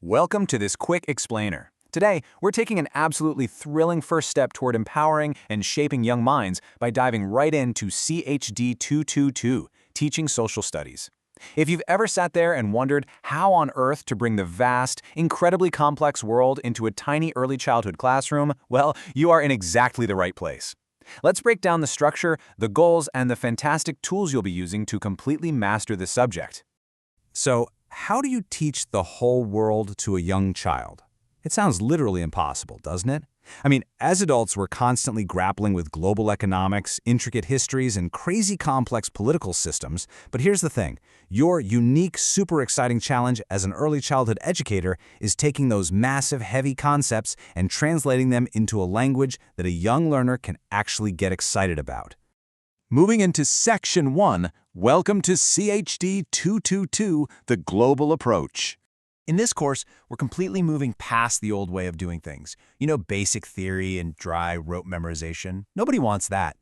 Welcome to this quick explainer. Today, we're taking an absolutely thrilling first step toward empowering and shaping young minds by diving right into CHD 222, Teaching Social Studies. If you've ever sat there and wondered how on earth to bring the vast, incredibly complex world into a tiny early childhood classroom, well, you are in exactly the right place. Let's break down the structure, the goals, and the fantastic tools you'll be using to completely master the subject. So, how do you teach the whole world to a young child? It sounds literally impossible, doesn't it? I mean, as adults, we're constantly grappling with global economics, intricate histories, and crazy complex political systems. But here's the thing. Your unique, super exciting challenge as an early childhood educator is taking those massive, heavy concepts and translating them into a language that a young learner can actually get excited about. Moving into Section 1, welcome to CHD 222, the Global Approach. In this course, we're completely moving past the old way of doing things. You know, basic theory and dry rote memorization. Nobody wants that.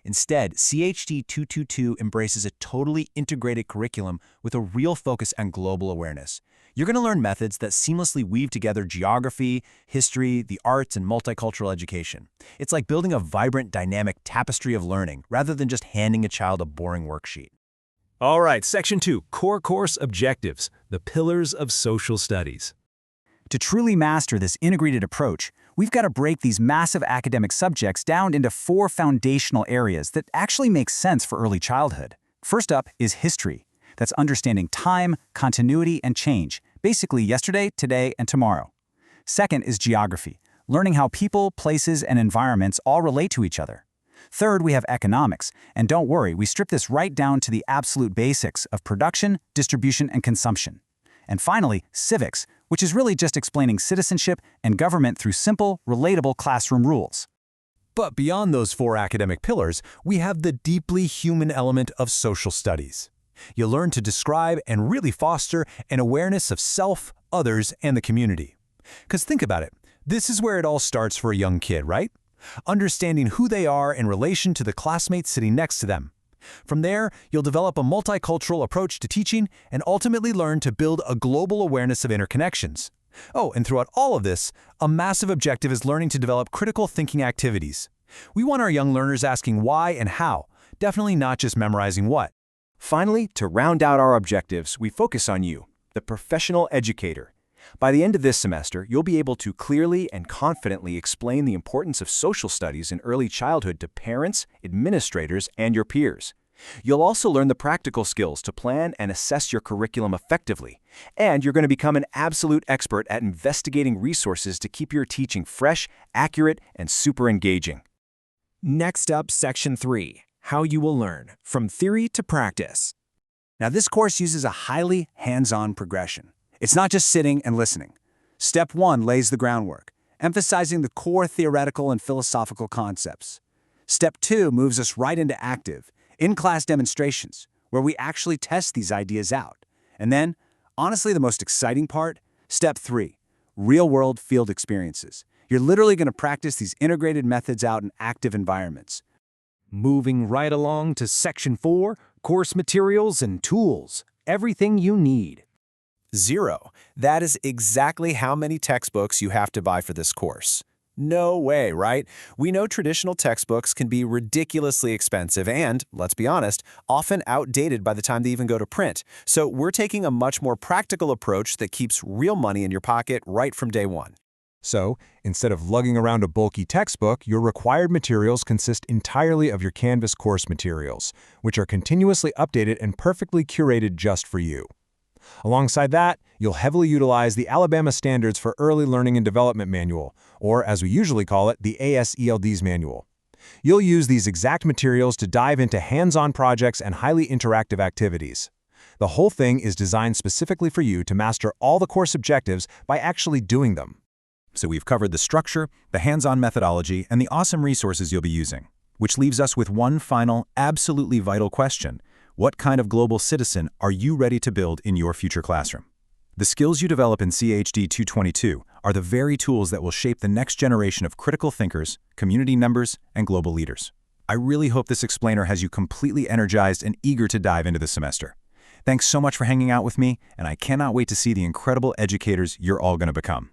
Instead, CHD 222 embraces a totally integrated curriculum with a real focus on global awareness. You're going to learn methods that seamlessly weave together geography, history, the arts, and multicultural education. It's like building a vibrant, dynamic tapestry of learning rather than just handing a child a boring worksheet. All right, Section 2, Core Course Objectives, the Pillars of Social Studies. To truly master this integrated approach, we've got to break these massive academic subjects down into 4 foundational areas that actually make sense for early childhood. First up is history. That's understanding time, continuity, and change, basically yesterday, today, and tomorrow. Second is geography, learning how people, places, and environments all relate to each other. Third, we have economics, and don't worry, we strip this right down to the absolute basics of production, distribution, and consumption. And finally, civics, which is really just explaining citizenship and government through simple, relatable classroom rules. But beyond those 4 academic pillars, we have the deeply human element of social studies. You'll learn to describe and really foster an awareness of self, others, and the community. Because think about it, this is where it all starts for a young kid, right? Understanding who they are in relation to the classmates sitting next to them. From there, you'll develop a multicultural approach to teaching and ultimately learn to build a global awareness of interconnections. Oh, and throughout all of this, a massive objective is learning to develop critical thinking activities. We want our young learners asking why and how, definitely not just memorizing what. Finally, to round out our objectives, we focus on you, the professional educator. By the end of this semester, you'll be able to clearly and confidently explain the importance of social studies in early childhood to parents, administrators, and your peers. You'll also learn the practical skills to plan and assess your curriculum effectively. And you're going to become an absolute expert at investigating resources to keep your teaching fresh, accurate, and super engaging. Next up, Section 3, How You Will Learn, From Theory to Practice. Now, this course uses a highly hands-on progression. It's not just sitting and listening. Step 1 lays the groundwork, emphasizing the core theoretical and philosophical concepts. Step 2 moves us right into active, in-class demonstrations, where we actually test these ideas out. And then, honestly, the most exciting part, Step 3, real-world field experiences. You're literally going to practice these integrated methods out in active environments. Moving right along to Section 4, Course Materials and Tools, everything you need. 0. That is exactly how many textbooks you have to buy for this course. No way, right? We know traditional textbooks can be ridiculously expensive and, let's be honest, often outdated by the time they even go to print. So we're taking a much more practical approach that keeps real money in your pocket right from day one. So, instead of lugging around a bulky textbook, your required materials consist entirely of your Canvas course materials, which are continuously updated and perfectly curated just for you. Alongside that, you'll heavily utilize the Alabama Standards for Early Learning and Development Manual, or as we usually call it, the ASELD's Manual. You'll use these exact materials to dive into hands-on projects and highly interactive activities. The whole thing is designed specifically for you to master all the course objectives by actually doing them. So we've covered the structure, the hands-on methodology, and the awesome resources you'll be using. Which leaves us with one final, absolutely vital question. What kind of global citizen are you ready to build in your future classroom? The skills you develop in CHD 222 are the very tools that will shape the next generation of critical thinkers, community members, and global leaders. I really hope this explainer has you completely energized and eager to dive into the semester. Thanks so much for hanging out with me, and I cannot wait to see the incredible educators you're all going to become.